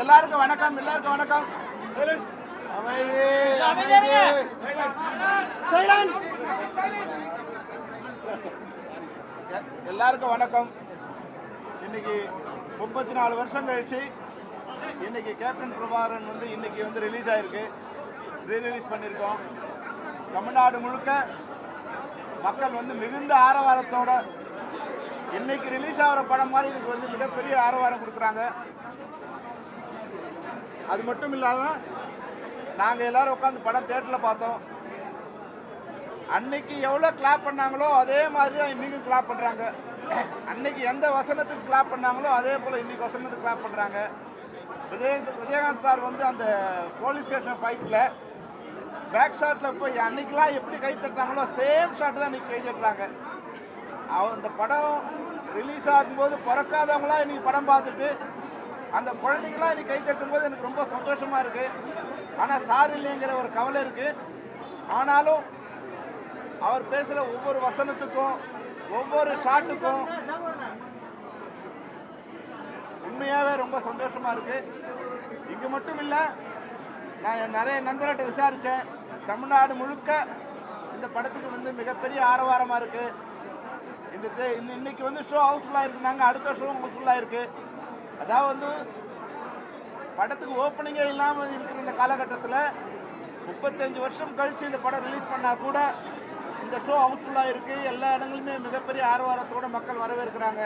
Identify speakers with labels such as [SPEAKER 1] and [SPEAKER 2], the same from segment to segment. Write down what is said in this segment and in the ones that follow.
[SPEAKER 1] எல்லாருக்கும் வணக்கம். எல்லாருக்கும் வணக்கம். இன்னைக்கு 34 வருஷம் கழிச்சு இன்னைக்கு கேப்டன் பிரபாகரன் இன்னைக்கு ரிலீஸ் ஆயிருக்கு. ரீரிலீஸ் பண்ணியிருக்கோம். தமிழ்நாடு முழுக்க மக்கள் மிகுந்த ஆரவாரத்தோட இன்னைக்கு ரிலீஸ் ஆகிற படம் மாதிரி இதுக்கு மிகப்பெரிய ஆரவாரம் கொடுக்குறாங்க. அது மட்டும் இல்லாமல் நாங்கள் எல்லாரும் உட்காந்து படம் தேட்டரில் பார்த்தோம். அன்னைக்கு எவ்வளோ கிளாப் பண்ணாங்களோ அதே மாதிரி தான் இன்றைக்கும் கிளாப் பண்ணுறாங்க. அன்னைக்கு எந்த வசனத்துக்கு கிளாப் பண்ணாங்களோ அதே போல் இன்றைக்கி வசனத்துக்கு கிளாப் பண்ணுறாங்க. விஜயகாந்த் சார் அந்த போலீஸ் ஸ்டேஷன் ஃபைட்டில் பேக் ஷாட்டில் போய் அன்னைக்கெலாம் எப்படி கை தட்டாங்களோ சேம் ஷாட் தான் இன்றைக்கி கை தட்டுறாங்க. அந்த படம் ரிலீஸ் ஆகும்போது பிறக்காதவங்களாம் இன்றைக்கி படம் பார்த்துட்டு அந்த குழந்தைங்களாம் இன்றைக்கி கை தட்டும்போது எனக்கு ரொம்ப சந்தோஷமாக இருக்குது. ஆனால் சார் இல்லைங்கிற ஒரு கவலை இருக்குது. ஆனாலும் அவர் பேசுகிற ஒவ்வொரு வசனத்துக்கும் ஒவ்வொரு ஷாட்டுக்கும் உண்மையாகவே ரொம்ப சந்தோஷமாக இருக்குது. இங்கே மட்டும் இல்லை, நான் நிறைய நண்பர்கிட்ட விசாரித்தேன். தமிழ்நாடு முழுக்க இந்த படத்துக்கு மிகப்பெரிய ஆரவாரமாக இருக்குது. இன்னைக்கு ஷோ ஹவுஸ்ஃபுல்லாக இருக்குனாங்க, அடுத்த ஷோ ஹவுஸ்ஃபுல்லாக இருக்குது. அதாவது படத்துக்கு ஓப்பனிங்கே இல்லாமல் இருக்கிற இந்த காலகட்டத்தில் 35 வருஷம் கழித்து இந்த படம் ரிலீஸ் பண்ணால் கூட இந்த ஷோ ஹவுஸ்ஃபுல்லாக இருக்குது. எல்லா இடங்களுமே மிகப்பெரிய ஆரவாரத்தோடு மக்கள் வரவேற்கிறாங்க.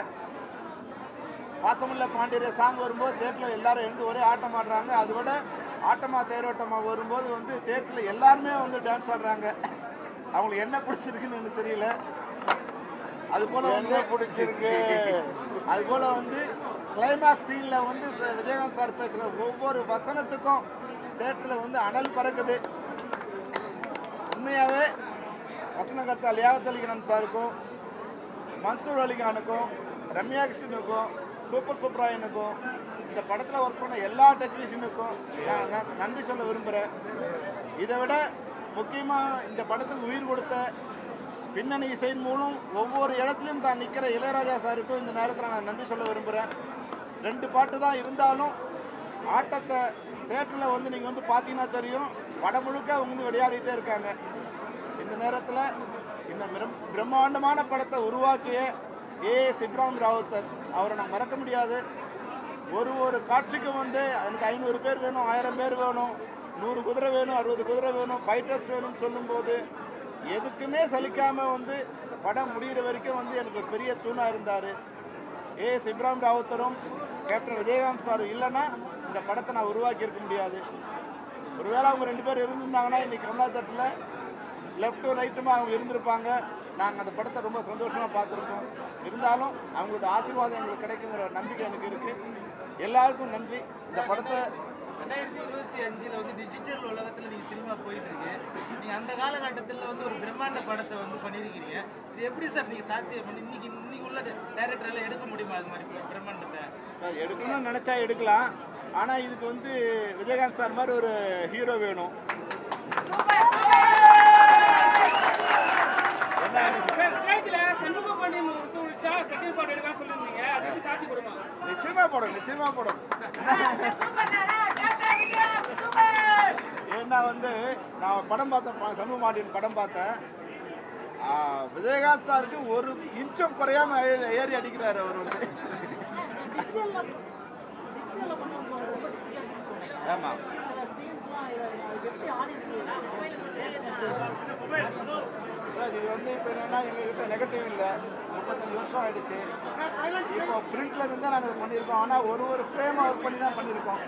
[SPEAKER 1] பாசமுள்ள பாண்டியரே சாங் வரும்போது தேட்டரில் எல்லாரும் எழுந்து ஒரே ஆட்டம் ஆடுறாங்க. அதை விட ஆட்டமா தேரோட்டமா வரும்போது தேட்டரில் எல்லாருமே டான்ஸ் ஆடுறாங்க. அவங்களுக்கு என்ன பிடிச்சிருக்குன்னு எனக்கு தெரியல. அதுபோல் பிடிச்சிருக்கு. அதுபோல் கிளைமேக்ஸ் சீனில் விஜயகாந்த் சார் பேசுகிற ஒவ்வொரு வசனத்துக்கும் தேட்டரில் அனல் பறக்குது. உண்மையாகவே வசனகர்த்தா லியாகத் அலி கான் சாருக்கும், மன்சூர் அலிகானுக்கும், ரம்யா கிருஷ்ணனுக்கும், சூப்பர் சுப்ராயனுக்கும், இந்த படத்தில் ஒர்க் பண்ண எல்லா டெக்னீஷியனுக்கும் நான் நன்றி சொல்ல விரும்புகிறேன். இதை விட முக்கியமாக இந்த படத்துக்கு உயிர் கொடுத்த பின்னணி இசையின் மூலம் ஒவ்வொரு இடத்துலையும் தான் நிற்கிற இளையராஜா சாருக்கும் இந்த நேரத்தில் நான் நன்றி சொல்ல விரும்புகிறேன். 2 பாட்டு தான் இருந்தாலும் ஆட்டத்தை தேட்டரில் நீங்கள் பார்த்தீங்கன்னா தெரியும், படம் முழுக்க விளையாடிட்டே இருக்காங்க. இந்த நேரத்தில் இந்த பிரம்மாண்டமான படத்தை உருவாக்கிய ஏஎஸ் இப்ராஹிம் ராவுத்தர் அவரை நான் மறக்க முடியாது. ஒரு காட்சிக்கும் எனக்கு 500 பேர் வேணும், 1000 பேர் வேணும், 100 குதிரை வேணும், 60 குதிரை வேணும், ஃபைட்டர்ஸ் வேணும்னு சொல்லும்போது எதுக்குமே சலிக்காமல் இந்த படம் முடிகிற வரைக்கும் எனக்கு ஒரு பெரிய தூணாக இருந்தார். ஏஎஸ் இப்ராஹிம் ராவுத்தரும் கேப்டன் விஜயகாந்த் சார் இல்லைன்னா இந்த படத்தை நான் உருவாக்கியிருக்க முடியாது. ஒருவேளை அவங்க 2 பேர் இருந்திருந்தாங்கன்னா இன்றைக்கி கமலா தட்டில் லெஃப்ட்டும் ரைட்டுமா அவங்க இருந்திருப்பாங்க. நாங்கள் அந்த படத்தை ரொம்ப சந்தோஷமாக பார்த்துருக்கோம். இருந்தாலும் அவங்களோட ஆசீர்வாதம் எங்களுக்கு கிடைக்குங்கிற ஒரு நம்பிக்கை எனக்கு இருக்குது. எல்லாருக்கும் நன்றி. இந்த படத்தை
[SPEAKER 2] 2025 டிஜிட்டல் உலகத்தில் நீங்கள் சினிமா போயிட்டுருக்கு. நீங்கள் அந்த காலகட்டத்தில் ஒரு பிரம்மாண்ட படத்தை பண்ணியிருக்கிறீங்க. இது எப்படி சார் நீங்கள் சாத்தியம் பண்ணி இன்னைக்கு உள்ள டைரக்டரெல்லாம் எடுக்க முடியுமா? அது மாதிரி பிரம்மாண்டத்தை
[SPEAKER 1] சார் எடுக்கணும்னு நினச்சா எடுக்கலாம். ஆனால் இதுக்கு விஜயகாந்த் சார் மாதிரி ஒரு ஹீரோ வேணும். நிச்சயமா போடும். ஏன்னா நான் படம் பார்த்தேன், சண்முக பாண்டியன் படம் பார்த்தேன். விஜயகாந்த் சாருக்கு ஒரு இன்ச்சும் குறையாம ஏறி அடிக்கிறாரு அவர். ஆமா சார், இது இப்போ என்னன்னா எங்ககிட்ட நெகட்டிவ் இல்லை. 35 வருஷம் ஆயிடுச்சு. இப்போ பிரிண்ட்ல இருந்தா நாங்கள் பண்ணியிருக்கோம். ஆனால் ஒரு ஃப்ரேமாக ஒர்க் பண்ணி தான் பண்ணியிருக்கோம்.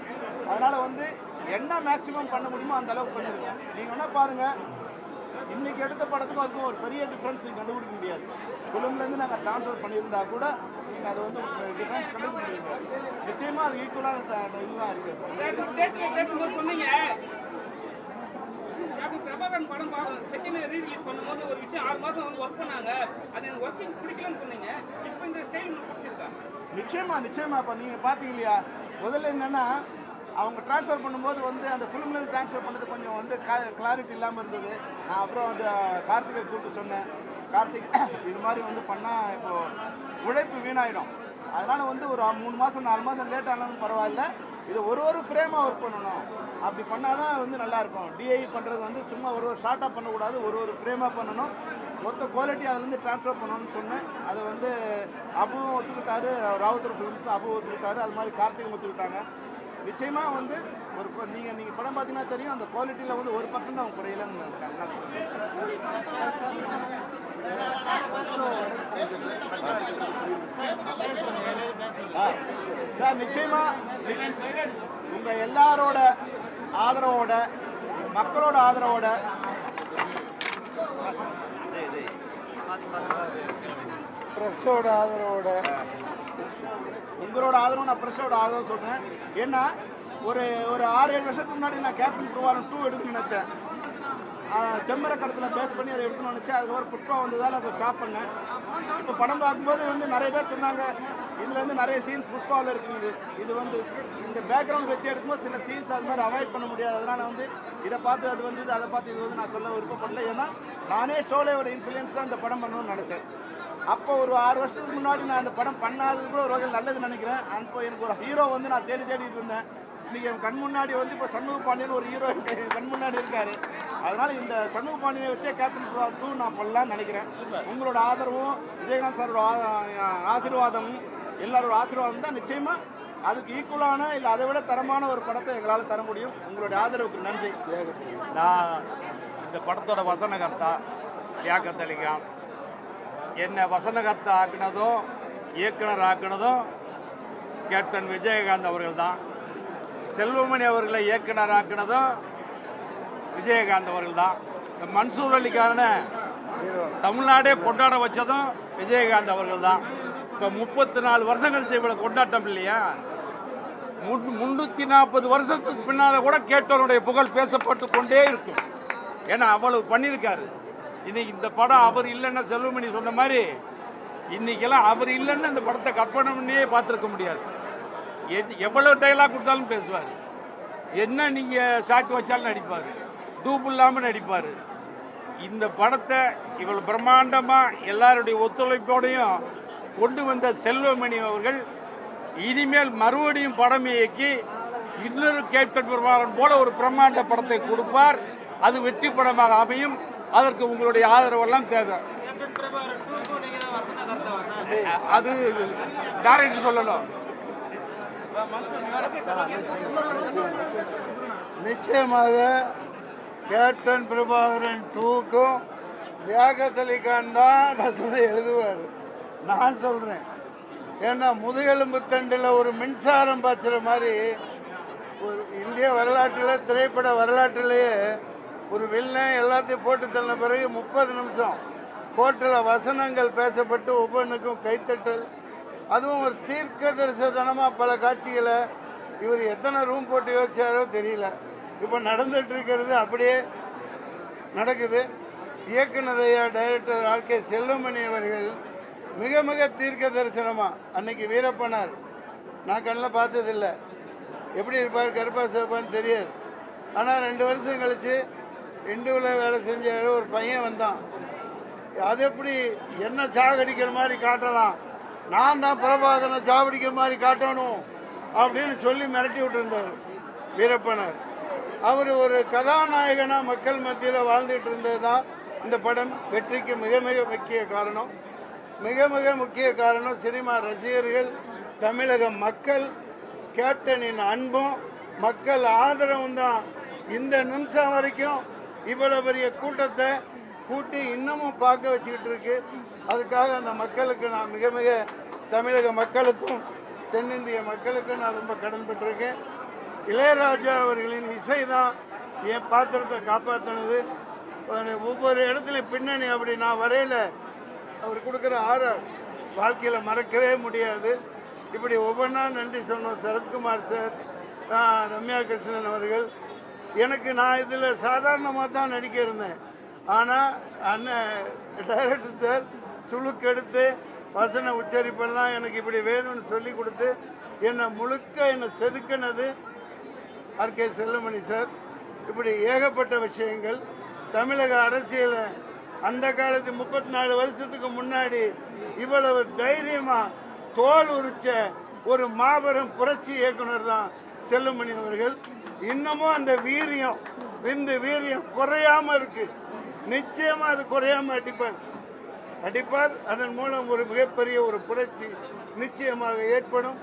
[SPEAKER 1] அதனால் என்ன மேக்ஸிமம் பண்ண முடியுமோ அந்த அளவுக்கு பண்ணியிருக்கோம். நீங்கள் என்ன பாருங்கள், இன்றைக்கி எடுத்த படத்துக்கும் அதுக்கும் ஒரு பெரிய டிஃப்ரென்ஸ் நீங்கள் கண்டுபிடிக்க முடியாது. ஃபிலிம்லேருந்து நாங்கள் ட்ரான்ஸ்ஃபர் பண்ணியிருந்தா கூட நீங்கள் அதை டிஃப்ரென்ஸ் கண்டுபிடிக்க முடியாது. நிச்சயமாக அது ஈக்குவலான இதுதான் இருக்குது.
[SPEAKER 3] பிரபாகரன் படம் செகண்ட் ரீரிலீஸ் பண்ணும்போது ஒரு விஷயம் 6 மாதம் ஒர்க் பண்ணாங்க, அது எனக்கு ஒர்க்கிங் பிடிக்கலன்னு சொன்னீங்க. இப்போ இந்த ஸ்டைல் உங்களுக்கு பிடிச்சிருக்கா?
[SPEAKER 1] நிச்சயமா. இப்போ நீங்கள் பார்த்தீங்க இல்லையா, முதல்ல என்னென்னா அவங்க ட்ரான்ஸ்ஃபர் பண்ணும்போது அந்த ஃபிலிம்லேருந்து ட்ரான்ஸ்ஃபர் பண்ணது கொஞ்சம் கிளாரிட்டி இல்லாமல் இருந்தது. நான் அப்புறம் கார்த்திகை கூப்பிட்டு சொன்னேன், கார்த்திக் இது மாதிரி பண்ணால் இப்போது உழைப்பு வீணாயிடும். அதனால் வந்து ஒரு 3 மாதம் 4 மாதம் லேட் ஆனாலும் பரவாயில்ல, இது ஒரு ஃப்ரேமாக ஒர்க் பண்ணணும். அப்படி பண்ணால் தான் வந்து நல்லாயிருக்கும். டிஐ பண்ணுறது வந்து சும்மா ஒரு ஷார்ட்டாக பண்ணக்கூடாது, ஒரு ஃப்ரேமாக பண்ணணும். மொத்த குவாலிட்டி அதுலேருந்து ட்ரான்ஸ்ஃபர் பண்ணணும்னு சொன்னேன். அதை வந்து அபுவும் ஒத்துக்கிட்டாரு, ராவுத்தர் ஃபிலிம்ஸ் அபு ஒத்துக்கிட்டாரு, அது மாதிரி கார்த்திகும் ஒத்துக்கிட்டாங்க. நிச்சயமாக வந்து ஒரு நீங்கள் படம் பார்த்தீங்கன்னா தெரியும், அந்த குவாலிட்டியில் வந்து 1% அவங்க குறையலன்னு நல்லா சார். நிச்சயமாக உங்கள் எல்லாரோட ஆதரவோட, மக்களோட ஆதரவோட, ப்ரெஸ்ஸோட ஆதரவோட, உங்களோட ஆதரவு, நான் ப்ரெஸ்ஸோட ஆதரவு சொல்கிறேன். ஏன்னா ஒரு 6-7 வருஷத்துக்கு முன்னாடி நான் கேப்டன் பிரபாகரன் 2 எடுக்கணும்னு நினச்சேன். செம்மரக்கடத்தில் பேஸ் பண்ணி அதை எடுக்கணும்னு நினச்சேன். அதுக்கப்புறம் புஷ்பா வந்ததால் அதை ஸ்டாப் பண்ணேன். இப்போ படம் பார்க்கும்போது வந்து நிறைய பேர் சொன்னாங்க, இதில் வந்து நிறைய சீன்ஸ் புஷ்பாவில் இருக்குது. இது வந்து இந்த பேக்ரவுண்ட் வச்சு எடுக்கும்போது சில சீன்ஸ் அது மாதிரி அவாய்ட் பண்ண முடியாது. அதனால் வந்து இதை பார்த்து அது வந்து அதை பார்த்து இது வந்து நான் சொல்ல விருப்பப்படல. ஏன்னா நானே ஷோலே ஒரு இன்ஃப்ளூயன்ஸ் தான் இந்த படம் பண்ணணும்னு நினச்சேன். அப்போ ஒரு 6 வருஷத்துக்கு முன்னாடி நான் இந்த படம் பண்ணாதது கூட ஒரு வகையில் நல்லதுன்னு நினைக்கிறேன். அப்போ எனக்கு ஒரு ஹீரோ வந்து நான் தேடிட்டு இருந்தேன். இன்றைக்கி என் கண் முன்னாடி வந்து இப்போ சண்முக பாண்டியன் ஒரு ஹீரோ கண் முன்னாடி இருக்கார். அதனால் இந்த சண்முக பாண்டியனை வச்சே கேப்டன் பிரபாகரன் 2 நான் பண்ணலான்னு நினைக்கிறேன். உங்களோட ஆதரவும் விஜயகாந்த் சாரோட ஆசீர்வாதமும் எல்லாரோட ஆசீர்வாதம் தான் நிச்சயமாக அதுக்கு ஈக்குவலான இல்லை அதை விட தரமான ஒரு படத்தை எங்களால் தர முடியும். உங்களுடைய ஆதரவுக்கு நன்றி.
[SPEAKER 4] நான் இந்த படத்தோட வசனகர்த்தா லியாக்கத் அலி கான். என்னை வசனகர்த்தா ஆக்கினதும் இயக்குனர் ஆக்கினதும் கேப்டன் விஜயகாந்த் அவர்கள் தான். செல்வமணி அவர்களை இயக்குனர் ஆக்கினதும் விஜயகாந்த் அவர்கள் தான். இந்த மன்சூர் அலிக்கான தமிழ்நாடே கொண்டாட வச்சதும் விஜயகாந்த் அவர்கள் தான். இப்போ 34 வருஷம் கழிச்சு இவ்வளோ கொண்டாட்டம் இல்லையா? 340 வருஷத்துக்கு பின்னால் கூட கேட்டவருடைய புகழ் பேசப்பட்டு கொண்டே இருக்கும். ஏன்னா அவ்வளவு பண்ணியிருக்காரு. இன்னைக்கு இந்த படம் அவர் இல்லைன்னா செல்வமணி சொன்ன மாதிரி இன்னைக்கெல்லாம் அவர் இல்லைன்னு இந்த படத்தை கற்பனை பண்ணியே பார்த்துருக்க முடியாது. எவ்வளோ டைலாக் கொடுத்தாலும் பேசுவார். என்ன நீங்கள் ஷாட் வச்சாலும் நடிப்பார், டூப் இல்லாமல் நடிப்பார். இந்த படத்தை இவ்வளோ பிரம்மாண்டமாக எல்லாருடைய ஒத்துழைப்போடையும் கொண்டு வந்த செல்வமணி அவர்கள் இனிமேல் மறுபடியும் படம் இயக்கி இன்னொரு கேப்டன் பிரபாகரன் போல ஒரு பிரம்மாண்ட படத்தை கொடுப்பார். அது வெற்றி படமாக அமையும். அதற்கு உங்களுடைய ஆதரவெல்லாம் தேவை. அது டைரக்டர் சொல்லணும்.
[SPEAKER 5] நிச்சயமாக கேப்டன் பிரபாகரன் 2க்கும் லியாக்கத் அலி கான் தான் வசனம் எழுதுவார். நான் சொல்கிறேன். ஏன்னா முதுகெலும்பு தண்டில் ஒரு மின்சாரம் பாய்ச்சுற மாதிரி ஒரு இந்திய வரலாற்றில், திரைப்பட வரலாற்றிலேயே ஒரு வில்லன் எல்லாத்தையும் போட்டு தள்ளின பிறகு 30 நிமிஷம் கோர்ட்டில் வசனங்கள் பேசப்பட்டு ஒவ்வொன்றுக்கும் கைத்தட்டல், அதுவும் ஒரு தீர்க்க தரிசனமாக பல காட்சிகளை இவர் எத்தனை ரூம் போட்டு யோசிச்சாரோ தெரியல. இப்போ நடந்துட்டு இருக்கிறது அப்படியே நடக்குது. இயக்குனர் ஐயா டைரக்டர் ஆர்.கே. செல்வமணி அவர்கள் மிக மிக தீர்க்க தரிசனமாக, அன்னைக்கு வீரப்பனார் நான் கண்ணில் பார்த்ததில்லை, எப்படி இருப்பார் கருப்பா சிவப்பான்னு தெரியாது. ஆனால் 2 வருஷம் கழித்து இண்டுவில் வேலை செஞ்ச ஒரு பையன் வந்தான். அது எப்படி என்ன சாகடிக்கிற மாதிரி காட்டலாம், நான் தான் பிரபாகரனை சாவடிக்கிற மாதிரி காட்டணும் அப்படின்னு சொல்லி மிரட்டி விட்டுருந்தார் வீரப்பனார். அவர் ஒரு கதாநாயகனாக மக்கள் மத்தியில் வாழ்ந்துட்டு இருந்தது தான் இந்த படம் வெற்றிக்கு மிக மிக முக்கிய காரணம். மிக மிக முக்கிய காரணம் சினிமா ரசிகர்கள், தமிழக மக்கள், கேப்டனின் அன்பும் மக்கள் ஆதரவும் தான் இந்த நிமிஷம் வரைக்கும் இவ்வளோ பெரிய கூட்டத்தை கூட்டி இன்னமும் பார்க்க வச்சுக்கிட்டு இருக்கு. அதுக்காக அந்த மக்களுக்கு நான் மிக மிக தமிழக மக்களுக்கும் தென்னிந்திய மக்களுக்கும் நான் ரொம்ப கடன்பட்டிருக்கேன். இளையராஜா அவர்களின் இசை தான் என் பாத்திரத்தை காப்பாற்றினது. ஒவ்வொரு இடத்துலையும் பின்னணி அப்படி நான் வரையில் அவர் கொடுக்குற வாழ்க்கையில் மறக்கவே முடியாது. இப்படி ஒவ்வொன்றா நன்றி சொன்னோம். சரத்குமார் சார், ரம்யா கிருஷ்ணன் அவர்கள். நான் இதில் சாதாரணமாக தான் நடிக்க இருந்தேன். ஆனால் அண்ணன் டைரக்டர் சார் சுழுக்கெடுத்து வசன உச்சரிப்பெல்லாம் எனக்கு இப்படி வேணும்னு சொல்லி கொடுத்து என்னை செதுக்கினது ஆர்.கே. செல்வமணி சார். இப்படி ஏகப்பட்ட விஷயங்கள் தமிழக அரசியலை அந்த காலத்து 34 வருஷத்துக்கு முன்னாடி இவ்வளவு தைரியமாக தோல் உரிச்ச ஒரு மாபெரும் புரட்சி இயக்குனர் தான் செல்லுமணி அவர்கள். இன்னமும் அந்த வீரியம் வீரியம் குறையாம இருக்கு. நிச்சயமா அது குறையாம அடிப்பார். அதன் மூலம் ஒரு மிகப்பெரிய ஒரு புரட்சி நிச்சயமாக ஏற்படும்.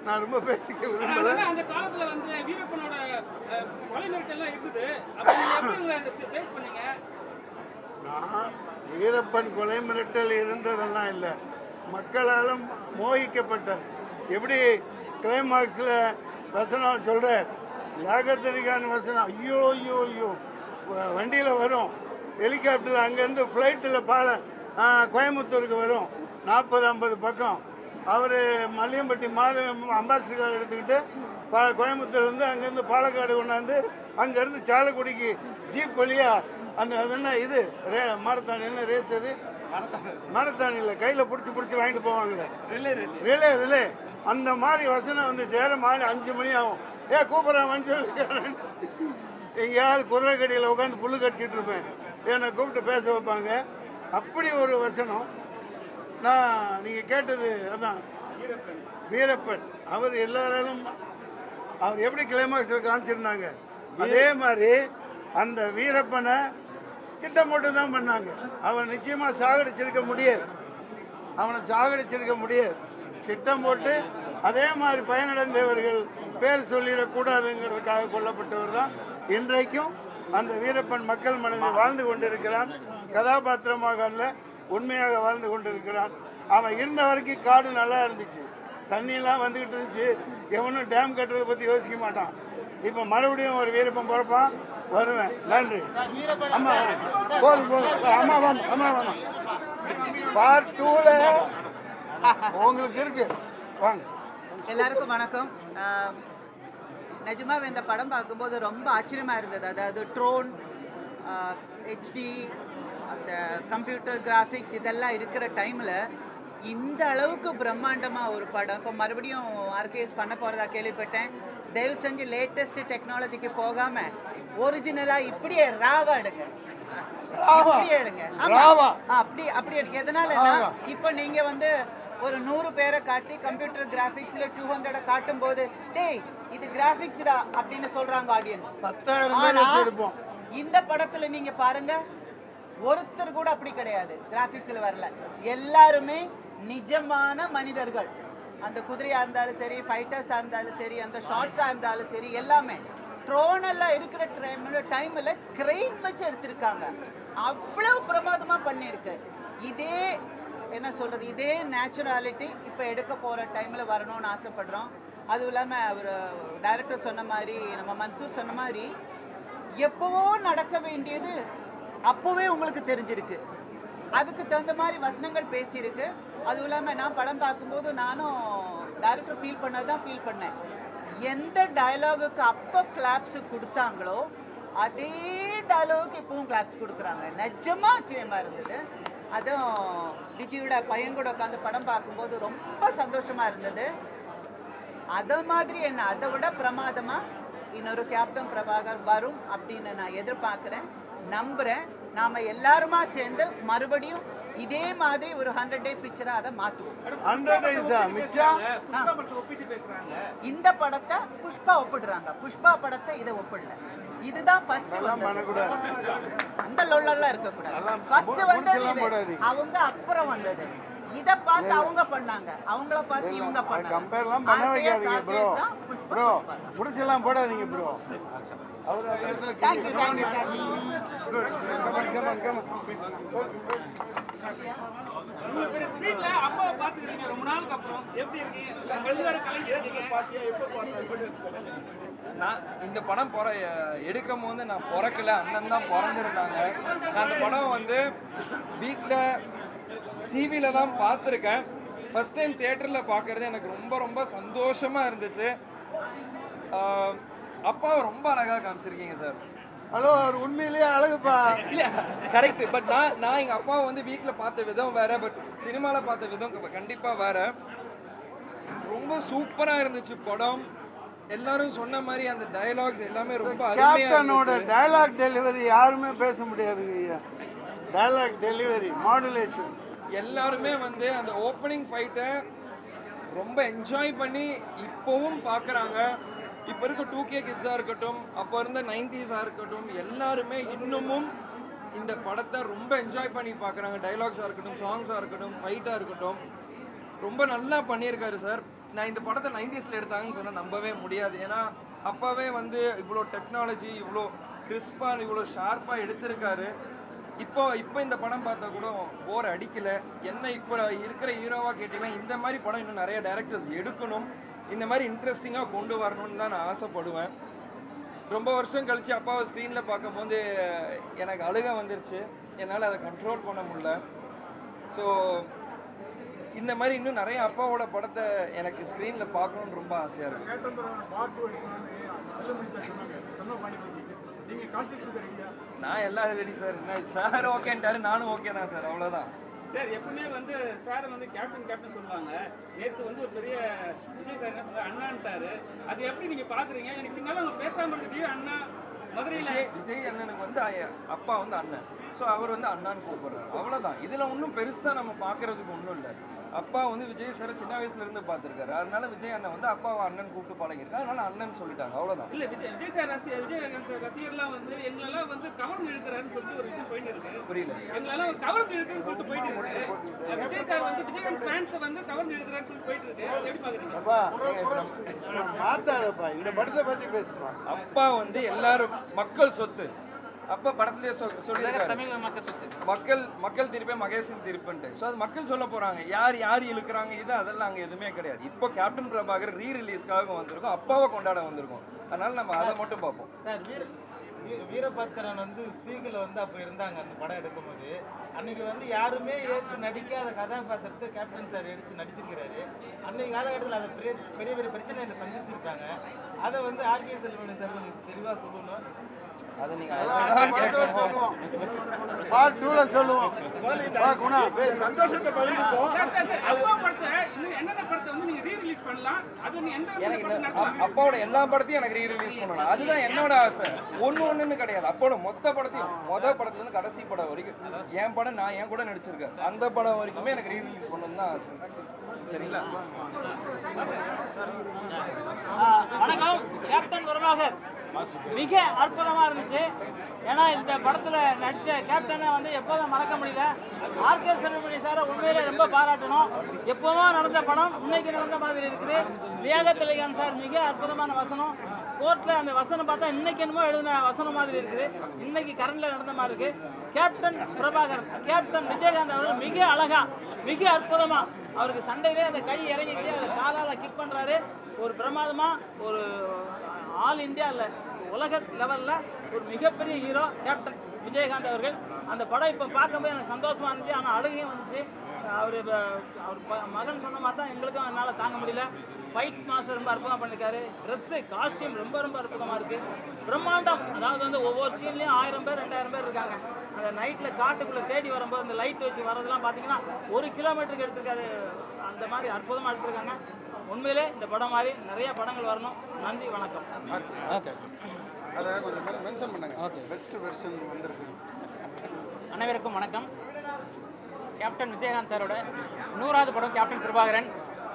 [SPEAKER 5] நான் ரொம்ப பேசிக்க விரும்பல.
[SPEAKER 3] அந்த காலத்துல வந்து வீரப்பனோட கொலை மிரட்டல்லாம் இருக்குது. அப்ப நீங்க எப்படி உங்களை ஃபேஸ் பண்ணீங்க?
[SPEAKER 5] நான் வீரப்பன் கொலை மிரட்டல் இருந்ததெல்லாம் இல்லை, மக்களால் மோகிக்கப்பட்ட. எப்படி கிளைமாக்ஸில் வசனம் சொல்கிறார், லியாகத் வசனம், ஐயோ ஐயோ ஐயோ வண்டியில் வரும், ஹெலிகாப்டரில் அங்கேருந்து ஃப்ளைட்டில் கோயம்புத்தூருக்கு வரும், 40-50 பக்கம். அவர் மல்லியம்பட்டி அம்பாசிடர் கார் எடுத்துக்கிட்டு கோயம்புத்தூர் வந்து அங்கேருந்து பாலக்காடு கொண்டாந்து அங்கேருந்து சாலக்குடிக்கு ஜீப் வழியாக அந்த அது என்ன இது மாரத்தான் என்ன ரேஸ் அது மாரத்தான் இல்லை, கையில் பிடிச்சி வாங்கிட்டு போவாங்களே ரிலே அந்த மாதிரி வசனம் வந்து சேர மாலை 5 மணி ஆகும். கூப்பிட்றேன் மனுஷன் எங்கேயாவது குதிரை கடியில் உட்காந்து புல்லு கடிச்சிட்டு இருப்பேன், என்னை கூப்பிட்டு பேச வைப்பாங்க. அப்படி ஒரு வசனம். நீங்கள் கேட்டது அதான் வீரப்பன். அவர் எல்லாராலும் அவர் எப்படி கிளைமாக்ஸில் காமிச்சிருந்தாங்க, அதே மாதிரி அந்த வீரப்பனை திட்டம் போட்டு தான் பண்ணாங்க. அவன் நிச்சயமாக சாகடிச்சிருக்க முடியாது. திட்டம் போட்டு அதே மாதிரி பயனடைந்தவர்கள் பேர் சொல்லிடக்கூடாதுங்கிறதுக்காக கொல்லப்பட்டவர் தான் இன்றைக்கும் அந்த வீரப்பன் மக்கள் மனதில் வாழ்ந்து கொண்டிருக்கிறான். கதாபாத்திரமாக அல்ல, உண்மையாக வாழ்ந்து கொண்டிருக்கிறான். அவன் இருந்த வரைக்கும் காடு நல்லா இருந்துச்சு, தண்ணியெல்லாம் வந்துக்கிட்டு இருந்துச்சு, எவனும் டேம் கட்டுறதை பற்றி யோசிக்க மாட்டான். இப்போ மறுபடியும் ஒரு வீரப்பன் பிறப்பான், வருவேன். நன்றி. அம்மா போதும் அம்மா வேணும். பார்ட் 2ல உங்களுக்கு இருக்கு, வாங்க.
[SPEAKER 6] எல்லாருக்கும் வணக்கம். நிஜமாக இந்த படம் பார்க்கும்போது ரொம்ப ஆச்சரியமாக இருந்தது. அதாவது ட்ரோன், ஹெச்டி, அந்த கம்ப்யூட்டர் கிராஃபிக்ஸ் இதெல்லாம் இருக்கிற டைமில் இந்த அளவுக்கு பிரம்மாண்டமாக ஒரு படம் இப்போ மறுபடியும் ஆர்கேஎஸ் பண்ண போகிறதா கேள்விப்பட்டேன். தயவு செஞ்சு லேட்டஸ்ட் டெக்னாலஜிக்கு போகாமல் ஒரிஜினலாக இப்படியே ராவா எடுங்க. அப்படி எடுங்க. எதனாலன்னா இப்போ நீங்கள் வந்து ஒரு 100 பேரை காட்டி கம்ப்யூட்டர் கிராஃபிக்ஸில் 200 காட்டும் போது டேய் இது கிராஃபிக்ஸ்டா அப்படின்னு சொல்றாங்க ஆடியன்ஸ்.
[SPEAKER 5] 10,000
[SPEAKER 6] இந்த படத்துல நீங்க பாருங்க, ஒருத்தர் கூட அப்படி கிடையாது, கிராஃபிக்ஸ்ல வரல. எல்லாருமே நிஜமான மனிதர்கள். அந்த குதிரையா இருந்தாலும் சரி, ஃபைட்டர்ஸா இருந்தாலும் சரி, அந்த ஷார்ட்ஸா இருந்தாலும் சரி, எல்லாமே ட்ரோன் எல்லாம் இருக்கிற டைம்ல கிரெயின் வச்சு எடுத்திருக்காங்க. அவ்வளவு பிரமாதமா பண்ணியிருக்கு. இதே என்ன சொல்றது, இதே நேச்சுராலிட்டி இப்போ எடுக்க போற டைம்ல வரணும்னு ஆசைப்படுறோம். அதுவும் இல்லாமல் அவர் டைரக்டர் சொன்ன மாதிரி, நம்ம மன்சூர் சொன்ன மாதிரி, எப்போவோ நடக்க வேண்டியது அப்போவே உங்களுக்கு தெரிஞ்சிருக்கு. அதுக்கு தகுந்த மாதிரி வசனங்கள் பேசியிருக்கு. அதுவும் இல்லாமல் நான் படம் பார்க்கும்போது நானும் டைரக்டர் ஃபீல் பண்ணேன். எந்த டயலாகுக்கு அப்போ கிளாப்ஸ் கொடுத்தாங்களோ அதே டயலாகுக்கு இப்பவும் கிளாப்ஸ் கொடுக்குறாங்க. நிஜமாக ஆச்சரியமாக இருந்தது. அதுவும் விஜயோட பையன் கூட உட்காந்து படம் பார்க்கும்போது ரொம்ப சந்தோஷமாக இருந்தது. அதை மாதிரி என்ன அதை விட பிரமாதமாக இன்னொரு கேப்டன் பிரபாகர் வரும் அப்படின்னு நான் எதிர்பார்க்குறேன், நம்புகிறேன். நாம் எல்லாருமா சேர்ந்து மறுபடியும் இதே மாதிரி ஒரு 100 டே பிக்சரா அதை மாற்றுவோம். இந்த படத்தை புஷ்பா ஒப்பிடுறாங்க, புஷ்பா படத்தை இதை ஒப்பிடல. இதுதான் ஃபர்ஸ்ட். அந்த லொல்லெல்லாம் இருக்கக்கூடாது. ஃபர்ஸ்ட் வந்து அவங்க அப்புறம் வந்தது. இதை பார்த்து அவங்க பண்ணாங்க, அவங்கள பார்த்து இவங்க பண்ணாங்க.
[SPEAKER 5] கம்பேர்லாம் பண்ண வைக்காதீங்க ப்ரோ. முடிச்செல்லாம் போடாதீங்க ப்ரோ. அவர் அந்த இடத்துல
[SPEAKER 3] அப்பாவை பார்த்துக்கிறீங்க ரொம்ப நாளுக்கு அப்புறம், எப்படி இருக்கீங்க?
[SPEAKER 7] நான் இந்த படம் எடுக்கும் போது நான் பிறக்கல, அண்ணன் தான் பிறந்திருந்தாங்க. நான் அந்த படம் வந்து வீட்டில் டிவியில் தான் பார்த்துருக்கேன். ஃபஸ்ட் டைம் தியேட்டரில் பார்க்குறது எனக்கு ரொம்ப ரொம்ப சந்தோஷமாக இருந்துச்சு. அப்பாவை ரொம்ப அழகாக காமிச்சிருக்கீங்க சார்.
[SPEAKER 5] ஹலோ, அவர் உண்மையிலேயே அழகுப்பா.
[SPEAKER 7] இல்லை கரெக்டு, பட் நான் எங்கள் அப்பாவை வந்து வீட்டில் பார்த்த விதம் வேறு, பட் சினிமாவில் பார்த்த விதம் கண்டிப்பாக வேறு. ரொம்ப சூப்பராக இருந்துச்சு படம். எல்லாரும் சொன்ன மாதிரி அந்த டயலாக்ஸ் எல்லாமே ரொம்ப
[SPEAKER 5] கேப்டனோட டயலாக் டெலிவரி யாருமே பேச முடியாதுங்க ஐயா. டயலாக் டெலிவரி மாடுலேஷன்
[SPEAKER 7] எல்லாருமே வந்து அந்த ஓப்பனிங் ஃபைட்டை ரொம்ப என்ஜாய் பண்ணி இப்போவும் பார்க்குறாங்க. இப்போ இருக்க 2K கிட்ஸாக இருக்கட்டும், அப்போ இருந்த 90s இருக்கட்டும், எல்லாருமே இன்னமும் இந்த படத்தை ரொம்ப என்ஜாய் பண்ணி பார்க்குறாங்க. டைலாக்ஸாக இருக்கட்டும், சாங்ஸாக இருக்கட்டும், ஃபைட்டாக இருக்கட்டும், ரொம்ப நல்லா பண்ணியிருக்காரு சார். நான் இந்த படத்தை 90ஸ்ல எடுத்தாங்கன்னு சொன்னால் நம்பவே முடியாது. ஏன்னா அப்போவே வந்து இவ்வளோ டெக்னாலஜி, இவ்வளோ கிறிஸ்பாக, இவ்வளோ ஷார்ப்பாக எடுத்திருக்காரு. இப்போ இந்த படம் பார்த்தா கூட போர் அடிக்கலை. என்ன இப்போ இருக்கிற ஹீரோவாக கேட்டிங்கன்னா இந்த மாதிரி படம் இன்னும் நிறைய டைரக்டர்ஸ் எடுக்கணும், இந்த மாதிரி இன்ட்ரெஸ்டிங்காக கொண்டு வரணும்னு தான் நான் ஆசைப்படுவேன். ரொம்ப வருஷம் கழித்து அப்பாவை ஸ்க்ரீனில் பார்க்கும்போது எனக்கு அழுக வந்துருச்சு. என்னால் அதை கண்ட்ரோல் பண்ண முடியல. ஸோ இந்த மாதிரி இன்னும் நிறைய அப்பாவோட படத்தை எனக்கு ஸ்க்ரீனில் பார்க்கணுன்னு ரொம்ப ஆசையாக இருக்குது. நான் எல்லாம் ரெடி சார். என்ன சார் ஓகேன்ட்டாரு, நானும் ஓகே தான் சார், அவ்வளோதான்.
[SPEAKER 3] சார் எப்பவுமே வந்து சார் வந்து கேப்டன் சொல்லுவாங்க. நேற்று வந்து ஒரு பெரிய விஜய் சார் என்ன சொல்றாரு, அண்ணான்ட்டாரு. அது எப்படி நீங்க பாக்குறீங்க? எனக்கு பின்னால அவங்க பேசாம இருக்குது அண்ணா மதுரையில.
[SPEAKER 7] விஜய் அண்ணனுக்கு வந்து அப்பா வந்து அண்ணன், ஸோ அவர் வந்து அண்ணான்னு கூப்பிடுறாரு, அவ்வளோதான். இதில் ஒன்றும் பெருசாக நம்ம பார்க்கறதுக்கு ஒன்றும் இல்லை. அப்பா வந்து விஜய் சாரை சின்ன வயசுல இருந்து பார்த்துருக்காரு, அதனால விஜய் அண்ணன் வந்து அப்பாவை அண்ணன் கூப்பிட்டு பழகிருக்காரு, அதனால அண்ணன் சொல்லிட்டாங்க, அவ்வளோதான்.
[SPEAKER 3] இல்ல விஜய் சார் ரசிகர்லாம் வந்து எங்களெல்லாம் வந்து கவர்ந்து இழுக்கிறாருன்னு சொல்லிட்டு ஒரு விஷயம் போயிட்டு இருக்கு.
[SPEAKER 7] புரியல.
[SPEAKER 3] எங்களெல்லாம் கவர்ந்து இழுக்குன்னு சொல்லிட்டு போயிட்டு இருக்கு. விஜய் சார் வந்து விஜயகாந்த் ஃபேன்ஸை வந்து கவர்ந்து இழுக்கிறாருன்னு சொல்லிட்டு போயிட்டு இருக்கு. எப்படி பாக்குறீங்க?
[SPEAKER 5] மாத்தாதப்பா, இந்த படத்தை பத்தி பேசுப்பா.
[SPEAKER 7] அப்பா வந்து எல்லாரும் மக்கள் சொத்து. அப்பா படத்துலேயே சொல்லியிருக்காரு, மக்கள் திருப்பே மகேசன் திருப்புன்ட்டு. ஸோ அது மக்கள் சொல்ல போறாங்க, யார் இழுக்கிறாங்க, இது அதெல்லாம் அங்கே எதுவுமே கிடையாது. இப்போ கேப்டன் பிரபாகர் ரீரிலீஸ்க்காக வந்திருக்கோம், அப்பாவை கொண்டாட வந்திருக்கோம், அதனால நம்ம அதை மட்டும் பார்ப்போம்.
[SPEAKER 2] சார் வீரபத்திரன் வந்து ஸ்பீக்கரில் வந்து அப்போ இருந்தாங்க அந்த படம் எடுக்கும்போது. அன்னைக்கு வந்து யாருமே ஏற்று நடிக்காத கதாபாத்திரத்தை கேப்டன் சார் எடுத்து நடிச்சிருக்கிறாரு. அன்னைக்கு காலகட்டத்தில் அதை பெரிய பெரிய பிரச்சனைகளை சந்திச்சிருக்காங்க. அதை வந்து ஆர்கே செல்வமணி சார் கொஞ்சம் தெளிவாக சொல்லணும்.
[SPEAKER 7] அதை நீங்க
[SPEAKER 5] பார்ட் 2ல சொல்லுவோம். சந்தோஷத்தை பகிர்ந்துப்போம்.
[SPEAKER 7] அப்பாவோட எல்லா படத்தையும் எனக்கு ரீரிலீஸ் பண்ணணும், அதுதான் என்னோட ஆசை. ஒண்ணுன்னு கிடையாது, அப்பாவோட மொத்த படத்தையும், மொதல் படத்துல இருந்து கடைசி படம் வரைக்கும், என் படம் நான் என் கூட நடிச்சிருக்கேன், அந்த படம் வரைக்குமே எனக்கு ரீரிலீஸ் பண்ணணும் தான் ஆசை. சரிங்களா?
[SPEAKER 6] வணக்கம். கேப்டன் பிரபாகர் மிக அற்புதமா இருந்துச்சு. ஏன்னா இந்த படத்துல நடிச்ச கேப்டனை வந்து எப்போதும் மறக்க முடியல. ஆர்கே செல்வமணி சாரை உண்மையிலே ரொம்ப பாராட்டணும். எப்போவோ நடந்த படம் இன்னைக்கு நடந்த மாதிரி இருக்குது. லியாகத் அலி கான் சார் மிக அற்புதமான வசனம். கோர்ட்ல அந்த வசனம் பார்த்தா இன்னைக்கு என்னமோ எழுதின வசனம் மாதிரி இருக்குது, இன்னைக்கு கரண்ட்ல நடந்த மாதிரி இருக்கு. கேப்டன் பிரபாகர், கேப்டன் விஜயகாந்த் அவர்கள் மிக அழகா, மிக அற்புதமா, அவருக்கு சண்டையிலே அந்த கை இறங்கிச்சு, அதை காலால கிக் பண்றாரு. ஒரு பிரமாதமா, ஒரு ஆல் இந்தியா இல்ல உலக லெவல்ல ஒரு மிகப்பெரிய ஹீரோ கேப்டன் விஜயகாந்த் அவர்கள். அந்த படம் இப்போ பார்க்கும்போது எனக்கு சந்தோஷமா இருந்துச்சு, ஆனால் அழுகையும் வந்துச்சு. அவர் மகன் சொன்ன மாதிரி தான் எங்களுக்கும் என்னால் தாங்க முடியல. ஃபைட் மாஸ்டர் ரொம்ப அற்புதமாக பண்ணியிருக்காரு. ட்ரெஸ்ஸு காஸ்டியூம் ரொம்ப ரொம்ப அற்புதமாக இருக்குது. பிரம்மாண்டம். அதாவது வந்து ஒவ்வொரு சீன்லேயும் 1000 பேர் 2000 பேர் இருக்காங்க. அந்த நைட்டில் காட்டுக்குள்ளே தேடி வரும்போது அந்த லைட் வச்சு வரதெல்லாம் பார்த்தீங்கன்னா 1 கிலோமீட்டருக்கு எடுத்திருக்காரு. அந்த மாதிரி அற்புதமாக எடுத்திருக்காங்க. உண்மையிலே இந்த படம் மாதிரி நிறைய படங்கள் வரணும். நன்றி, வணக்கம்.
[SPEAKER 5] அதை கொஞ்சம் மென்ஷன் பண்ணுங்க. பெஸ்ட் வெர்ஷன் வந்திருக்கு.
[SPEAKER 8] அனைவருக்கும் வணக்கம். கேப்டன் விஜயகாந்த் சாரோட 100வது படம் கேப்டன் பிரபாகரன்.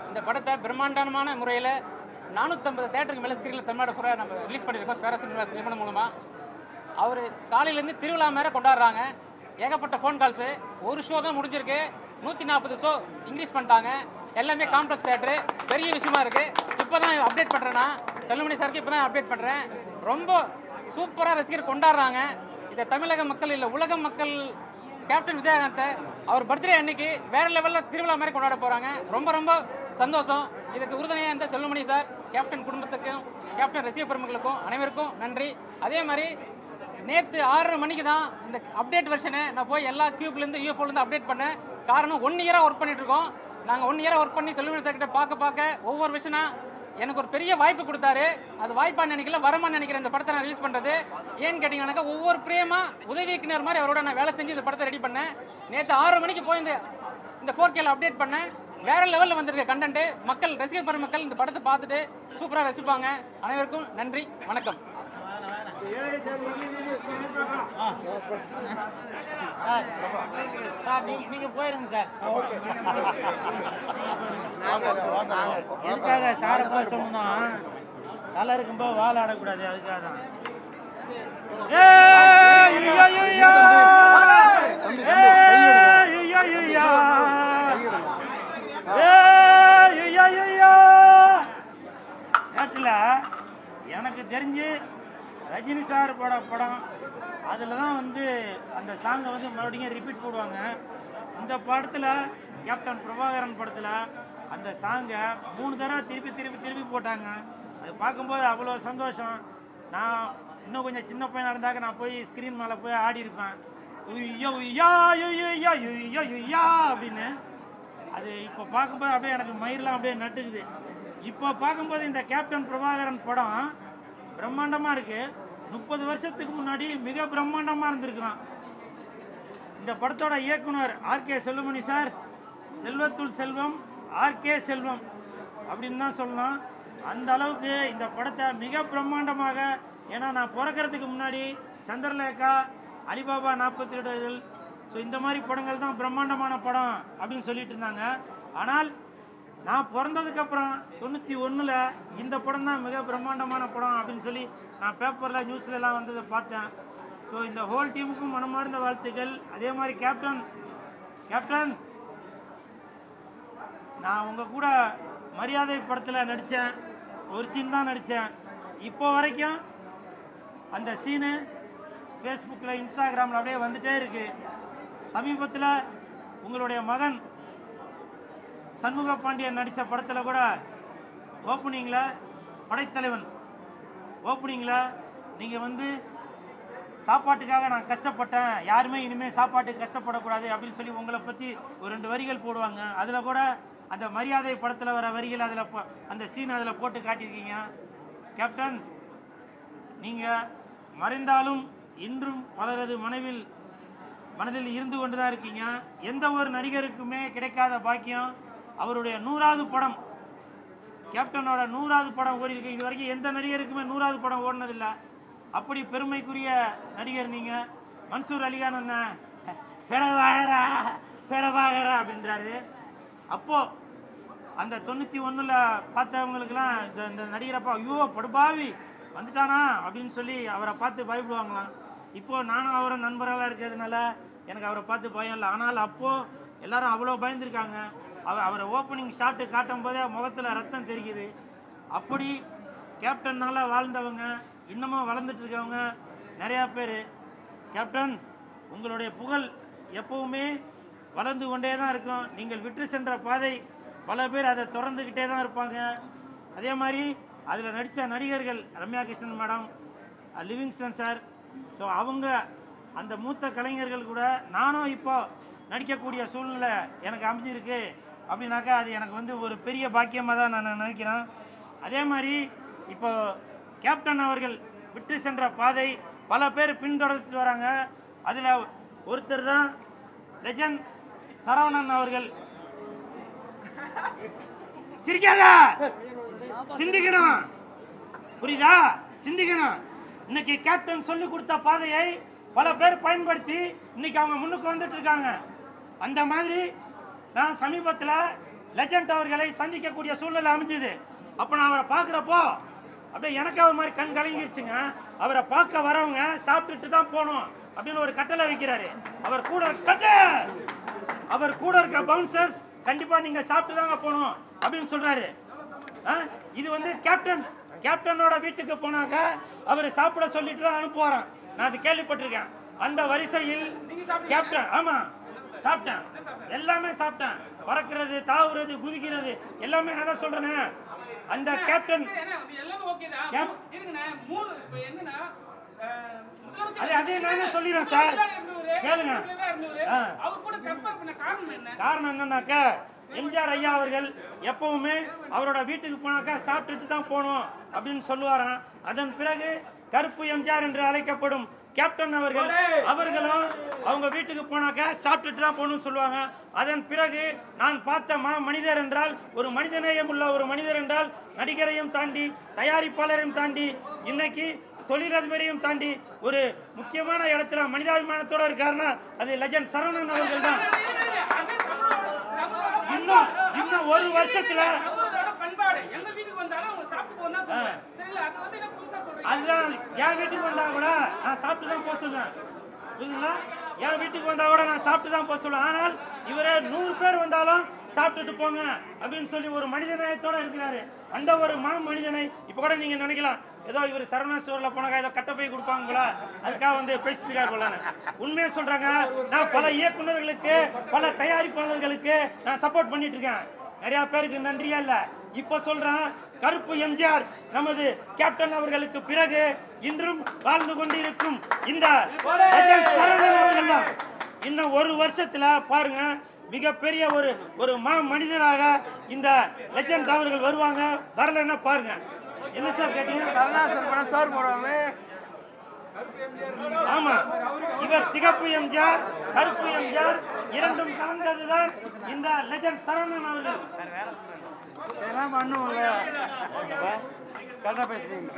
[SPEAKER 8] இந்த படத்தை பிரம்மாண்டமான முறையில் 450 தேட்டருக்கு மேலே ஸ்க்ரீனில் தமிழ்நாடு ஃபுல்லாக நம்ம ரிலீஸ் பண்ணியிருக்கோம் ஸ்பேரஸ் யூனிவர்ஸ் நிறுவனம் மூலமாக. அவர் காலையிலேருந்து திருவிழா மேலே கொண்டாடுறாங்க. ஏகப்பட்ட ஃபோன் கால்ஸு. ஒரு ஷோ தான் முடிஞ்சிருக்கு, 140 ஷோ இன்க்ரீஸ் பண்ணிட்டாங்க. எல்லாமே காம்ப்ளெக்ஸ் தேட்டரு, பெரிய விஷயமா இருக்குது. இப்போ தான் அப்டேட் பண்ணுறேன்னா, செல்வமணி சாருக்கு இப்போ தான் அப்டேட் பண்ணுறேன். ரொம்ப சூப்பராக ரசிகர் கொண்டாடுறாங்க. இதை தமிழக மக்கள் இல்லை உலக மக்கள் கேப்டன் விஜயகாந்தை அவர் பர்த்டே அன்னைக்கு வேறு லெவலில் திருவிழா மாதிரி கொண்டாட போகிறாங்க. ரொம்ப ரொம்ப சந்தோஷம். இதுக்கு உறுதுணையாக இருந்த செல்வமணி சார், கேப்டன் குடும்பத்துக்கும் கேப்டன் ரசிக பெருமக்களுக்கும் அனைவருக்கும் நன்றி. அதே மாதிரி நேற்று 6:30 மணிக்கு தான் இந்த அப்டேட் வெர்ஷனை நான் போய் எல்லா கியூப்லேருந்து யூஎஃப்ஓலேருந்து அப்டேட் பண்ணேன். காரணம் 1 இயராக ஒர்க் பண்ணிகிட்ருக்கோம். நாங்கள் 1 இயராக ஒர்க் பண்ணி செல்வமணி சார்கிட்ட பார்க்க ஒவ்வொரு விஷயம்னா எனக்கு ஒரு பெரிய வாய்ப்பு கொடுத்தாரு. அது வாய்ப்பான்னு நினைக்கல, வரமான்னு நினைக்கிறேன் இந்த படத்தை நான் ரிலீஸ் பண்ணுறது. ஏன்னு கேட்டிங்கன்னாக்கா ஒவ்வொரு பிரேமாக உதவி இயக்குனர் மாதிரி அவரோட நான் வேலை செஞ்சு இந்த படத்தை ரெடி பண்ணேன். நேற்று 6:30 மணிக்கு போய் இந்த 4Kல அப்டேட் பண்ணேன். வேற லெவலில் வந்திருக்க கண்டென்ட். மக்கள் ரசிகர் பெருமக்கள் இந்த படத்தை பார்த்துட்டு சூப்பராக ரசிப்பாங்க. அனைவருக்கும் நன்றி, வணக்கம்.
[SPEAKER 2] சார் நீங்க போயிருங்க சார். எதுக்காக சாரை போய் சொன்னா தலை இருக்கும்போது வாழ ஆடக்கூடாது, அதுக்காக தான். நேற்றில் எனக்கு தெரிஞ்சு ரஜினி சார் படம் அதில் தான் வந்து அந்த சாங்கை வந்து மறுபடியும் ரிப்பீட் போடுவாங்க. இந்த படத்தில் கேப்டன் பிரபாகரன் படத்தில் அந்த சாங்கை 3 தடவை திருப்பி போட்டாங்க. அது பார்க்கும்போது அவ்வளோ சந்தோஷம். நான் இன்னும் கொஞ்சம் சின்ன பையனாக இருந்தாக்க நான் போய் ஸ்க்ரீன் மேலே போய் ஆடி இருப்பேன். உய்யா உய்யா உய்யா உய்யா உய்யா அப்படின்னு. அது இப்போ பார்க்கும்போது அப்படியே எனக்கு மயிரெலாம் அப்படியே நட்டுக்குது. இப்போ பார்க்கும்போது இந்த கேப்டன் பிரபாகரன் படம் பிரம்மாண்டமாக இருக்குது. 30 வருஷத்துக்கு முன்னாடி மிக பிரம்மாண்டமாக இருந்திருக்கலாம். இந்த படத்தோட இயக்குனர் ஆர்கே செல்வமணி சார், செல்வத்துள் செல்வம் ஆர்கே செல்வம் அப்படின்னு தான் சொல்லலாம். அந்த அளவுக்கு இந்த படத்தை மிக பிரம்மாண்டமாக, ஏன்னா நான் பிறக்கிறதுக்கு முன்னாடி சந்திரலேகா, அலிபாபா 40 இடர்கள், ஸோ இந்த மாதிரி படங்கள் தான் பிரம்மாண்டமான படம் அப்படின்னு சொல்லிட்டு இருந்தாங்க. ஆனால் நான் பிறந்ததுக்கப்புறம் 91ல் இந்த படம் தான் மிக பிரம்மாண்டமான படம் அப்படின்னு சொல்லி நான் பேப்பரில் நியூஸ்லலாம் வந்ததை பார்த்தேன். ஸோ இந்த ஹோல் டீமுக்கும் மனமார்ந்த வாழ்த்துக்கள். அதே மாதிரி கேப்டன் நான் உங்கள் கூட மரியாதை படத்தில் நடித்தேன், ஒரு சீன் தான் நடித்தேன். இப்போ வரைக்கும் அந்த சீனு ஃபேஸ்புக்கில் இன்ஸ்டாகிராமில் அப்படியே வந்துகிட்டே இருக்குது. சமீபத்தில் உங்களுடைய மகன் சண்முக பாண்டியன் நடித்த படத்தில் கூட ஓப்பனிங்கில் படைத்தலைவன் ஓப்பனிங்கில் நீங்கள் வந்து சாப்பாட்டுக்காக நான் கஷ்டப்பட்டேன், யாருமே இனிமேல் சாப்பாட்டுக்கு கஷ்டப்படக்கூடாது அப்படின்னு சொல்லி உங்களை பற்றி ஒரு 2 வரிகள் போடுவாங்க. அதில் கூட அந்த மரியாதை படத்தில் வர வரிகள் அதில் அந்த சீன் அதில் போட்டு காட்டியிருக்கீங்க. கேப்டன், நீங்கள் மறைந்தாலும் இன்றும் பலரது மனதில் இருந்து கொண்டு தான் இருக்கீங்க. எந்த ஒரு நடிகருக்குமே கிடைக்காத பாக்கியம் அவருடைய 100வது படம், கேப்டனோட 100வது படம் ஓடி இருக்கு. இது வரைக்கும் எந்த நடிகருக்குமே 100வது படம் ஓடினதில்லை. அப்படி பெருமைக்குரிய நடிகர் நீங்கள். மன்சூர் அலிகான் அண்ணன் பெறவாகரா அப்படின்றாரு. அப்போது அந்த 91ல் பார்த்தவங்களுக்கெல்லாம் இந்த நடிகரப்பா ஐயோ படுபாவி வந்துட்டானா அப்படின்னு சொல்லி அவரை பார்த்து பயப்படுவாங்களாம். இப்போது நானும் அவரை நண்பர்களாக இருக்கிறதுனால எனக்கு அவரை பார்த்து பயம் இல்லை. ஆனால் அப்போது எல்லாரும் அவ்வளோ பயந்துருக்காங்க. அவரை ஓப்பனிங் ஷாட்டு காட்டும் போதே முகத்தில் ரத்தம் தெரிக்குது. அப்படி கேப்டன்னால் வாழ்ந்தவங்க, இன்னமும் வளர்ந்துட்டு இருக்கவங்க நிறையா பேர். கேப்டன், உங்களுடைய புகழ் எப்பவுமே வளர்ந்து கொண்டே தான் இருக்கும். நீங்கள் விட்டு சென்ற பாதை பல பேர் அதை தொடர்ந்துக்கிட்டே தான் இருப்பாங்க. அதே மாதிரி அதில் நடித்த நடிகர்கள் Ramya Krishnan madam, Livingston sir, so அவங்க அந்த மூத்த கலைஞர்கள் கூட நானும் இப்போ நடிக்கக்கூடிய சூழ்நிலை எனக்கு அமைஞ்சிருக்கு அப்படின்னாக்கா அது எனக்கு வந்து ஒரு பெரிய பாக்கியமாக தான் நான் நினைக்கிறேன். அதே மாதிரி இப்போ கேப்டன் அவர்கள் விட்டு சென்ற பாதை பல பேர் பின்தொடர்ந்து வராங்க. அதில் ஒருத்தர் தான் லெஜண்ட் சரவணன் அவர்கள். சிரிக்காதா, சிந்திக்கணும், புரியுதா? சிந்திக்கணும். இன்னைக்கு கேப்டன் சொல்லி கொடுத்த பாதையை பல பேர் பயன்படுத்தி இன்னைக்கு அவங்க முன்னுக்கு வந்துட்டு இருக்காங்க. அந்த மாதிரி நான் சமீபத்தில் லெஜண்ட் அவர்களை சந்திக்கக்கூடிய சூழ்நிலை அமைஞ்சுது. அப்போ நான் அவரை பார்க்குறப்போ அப்படியே எனக்கு அவர் மாதிரி கண் கலங்கிருச்சுங்க. அவரை பார்க்க வரவங்க சாப்பிட்டுட்டு தான் போகணும் அப்படின்னு ஒரு கட்டளை வைக்கிறாரு. அவர் கூட இருக்க பவுன்சர்ஸ் கண்டிப்பாக நீங்கள் சாப்பிட்டு தாங்க போகணும் அப்படின்னு சொல்கிறாரு. இது வந்து கேப்டனோட வீட்டுக்கு போனாக்க அவர் சாப்பிட சொல்லிட்டு தான் அனுப்புவாராம். நான் அது கேள்விப்பட்டிருக்கேன். அந்த வரிசையில் கேப்டன், ஆமாம் சாப்பிட்டேன், எல்லாமே சாப்பிட்டேன், பறக்கிறது, தாவுறது, குதிக்கிறது எல்லாமே நான் தான் சொல்றேன். அந்த கேப்டன் அதே நானே சொல்லிடுறேன் சார், கேளுங்க. காரணம் என்னன்னாக்கா எம்ஜிஆர் ஐயா அவர்கள் எப்பவுமே அவரோட வீட்டுக்கு போனாக்கா சாப்பிட்டுட்டு தான் போகணும் அப்படின்னு சொல்லுவாராம். அதன் பிறகு கருப்பு எம்ஜிஆர் என்று அழைக்கப்படும் கேப்டன் அவர்களும் அவங்க வீட்டுக்கு போனாக்க சாப்பிட்டுட்டு தான் போகணும்னு சொல்லுவாங்க. அதன் பிறகு நான் பார்த்த மனிதர் என்றால், ஒரு மனிதநேயம் உள்ள ஒரு மனிதர் என்றால், நடிகரையும் தாண்டி தயாரிப்பாளரையும் தாண்டி இன்னைக்கு
[SPEAKER 9] தொழிலதிபரையும் தாண்டி ஒரு முக்கியமான இடத்துல மனிதாபிமானத்தோட இருக்காருன்னா அது லெஜண்ட் சரவணன் அவர்கள் தான். இன்னும் ஒரு வருஷத்துல அதுதான் என் வீட்டுக்கு வந்தா கூட நான் சாப்பிட்டு தான் போக சொல்லுவேன். புரியுதுங்களா? என் வீட்டுக்கு வந்தா கூட நான் சாப்பிட்டு தான் போக சொல்லுவேன். ஆனால் இவரே 100 பேர் வந்தாலும் சாப்பிட்டுட்டு போங்க அப்படின்னு சொல்லி ஒரு மனிதநேயத்தோட இருக்கிறாரு. அந்த ஒரு மனிதனை இப்ப கூட நீங்க நினைக்கலாம் ஏதோ இவர் சரவணா ஸ்டோர்ல போனாக்கா ஏதோ கட்ட போய் கொடுப்பாங்க போல, அதுக்காக வந்து பேசிட்டு இருக்காரு போல. உண்மையை சொல்றாங்க, நான் பல இயக்குநர்களுக்கு பல தயாரிப்பாளர்களுக்கு நான் சப்போர்ட் பண்ணிட்டு இருக்கேன். நிறைய பேருக்கு நன்றியா இல்ல, இப்ப சொல்றேன், கருப்பு எம்ஜிஆர் நமது கேப்டன் அவர்களுக்கு பிறகு இன்றும் வாழ்ந்து கொண்டிருக்கும் இந்த சரவணன் அவர்கள் தான். இன்னும் ஒரு வருஷத்துல பாருங்க மிகப்பெரிய ஒரு மனிதனாக இந்த லெஜண்ட் அவர்கள் வருவாங்க. வரலன்னா பாருங்க. என்ன சார் கேட்டீங்க?
[SPEAKER 5] சோறு போடுவாங்க.
[SPEAKER 9] ஆமா, இவர் சிகப்பு எம்ஜிஆர் கருப்பு எம்ஜிஆர் இரண்டும் கலந்ததுதான் இந்த லெஜண்ட் சரவணன் அவர்கள்.
[SPEAKER 5] இதெல்லாம் பண்ணுவோம்ல. கரெக்டாக பேசுறீங்க.